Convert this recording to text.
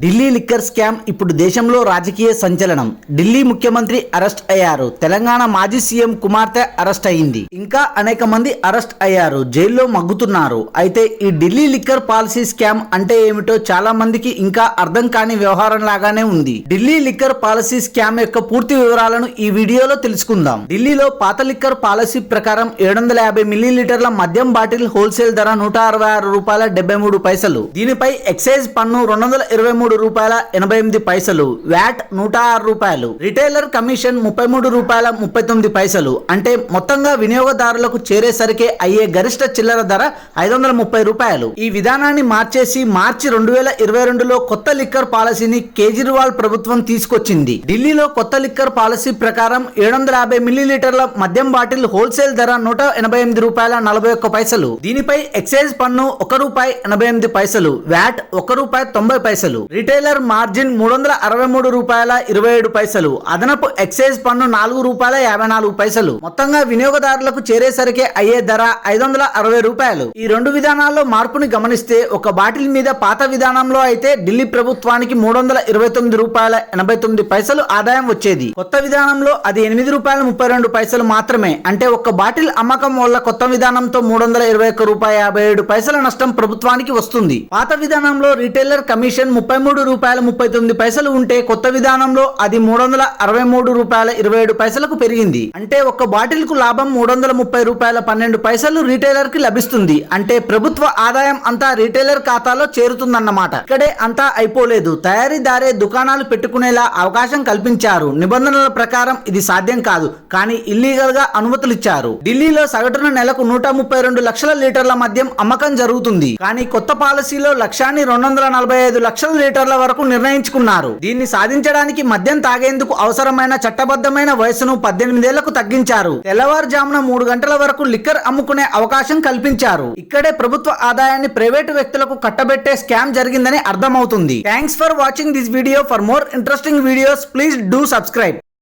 Delhi liquor scam ఇప్పుడు దేశంలో రాజకీయ సంచలనం. ఢిల్లీ ముఖ్యమంత్రి అరెస్ట్ అయ్యారు. తెలంగాణ మాజీ సీఎం కుమార్తె అరెస్ట్ అయింది. ఇంకా అనేక మంది అరెస్ట్ అయ్యారు, జైల్లో మగ్గుతున్నారు. అయితే ఈ ఢిల్లీ లిక్కర్ పాలసీ స్కామ్ అంటే ఏమిటో చాలా మందికి ఇంకా అర్థం కాని వ్యవహారం లాగానే ఉంది. ఢిల్లీ లిక్కర్ పాలసీ స్కామ్ యొక్క పూర్తి వివరాలను ఈ వీడియోలో తెలుసుకుందాం. ఢిల్లీలో పాత లిక్కర్ పాలసీ ప్రకారం 750 మిల్లీలీటర్ల మద్యం బాటిల్ హోల్సేల్ ధర ₹166.73. దీనిపై ఎక్సైజ్ పన్ను ₹223.88, వ్యాట్ ₹106, రిటైలర్ కమిషన్ ₹33.39. అంటే మొత్తంగా వినియోగదారులకు చేరేసరికి అయ్యే గరిష్ట చిల్లర ధర ₹530. ఈ విధానాన్ని మార్చేసి మార్చి 2022లో కొత్త లిక్కర్ పాలసీని కేజ్రీవాల్ ప్రభుత్వం తీసుకొచ్చింది. ఢిల్లీలో కొత్త లిక్కర్ పాలసీ ప్రకారం 750 మిల్లీలీటర్ల మద్యం బాటిల్ హోల్సేల్ ధర ₹180.41. దీనిపై ఎక్సైజ్ పన్ను ₹1.88, వ్యాట్ ₹1.90, రిటైలర్ మార్జిన్ ₹363.27, అదనపు ఎక్సైజ్ పన్ను ₹4.54. మొత్తంగా వినియోగదారులకు చేరేసరికి అయ్యే ధర ₹560. ఈ రెండు విధానాల్లో మార్పుని గమనిస్తే ఒక బాటిల్ మీద పాత విధానంలో అయితే ఢిల్లీ ప్రభుత్వానికి ₹329.89 ఆదాయం వచ్చేది. కొత్త విధానంలో అది ₹8.32 మాత్రమే. అంటే ఒక బాటిల్ అమ్మకం వల్ల కొత్త విధానంతో ₹321.57 నష్టం ప్రభుత్వానికి వస్తుంది. పాత విధానంలో రిటైలర్ కమిషన్ ₹33.39 ఉంటే కొత్త విధానంలో అది ₹363.27 పెరిగింది. అంటే ఒక బాటిల్ కు లాభం ₹330.12 రిటైలర్ కి లభిస్తుంది. అంటే ప్రభుత్వ ఆదాయం అంతా రిటైలర్ ఖాతాలో చేరుతుందన్నమాట. ఇక్కడే అంతా అయిపోలేదు. తయారీదారే దుకాణాలు పెట్టుకునేలా అవకాశం కల్పించారు. నిబంధనల ప్రకారం ఇది సాధ్యం కాదు, కానీ ఇల్లీగల్ గా అనుమతులు ఇచ్చారు. ఢిల్లీలో సగటున నెలకు 132 లక్షల లీటర్ల మద్యం అమ్మకం జరుగుతుంది. కానీ కొత్త పాలసీలో లక్ష్యాన్ని 245 లక్షల లీటర్ల వరకు నిర్ణయించుకున్నారు. దీన్ని సాధించడానికి మద్యం తాగేందుకు అవసరమైన చట్టబద్ధమైన వయసును 18 ఏళ్లకు తగ్గించారు. తెల్లవారుజామున 3 గంటల వరకు లిక్కర్ అమ్ముకునే అవకాశం కల్పించారు. ఇక్కడే ప్రభుత్వ ఆదాయాన్ని ప్రైవేటు వ్యక్తులకు కట్టబెట్టే స్కామ్ జరిగిందని అర్థమవుతుంది. Thanks for watching this video. For more interesting videos please do subscribe.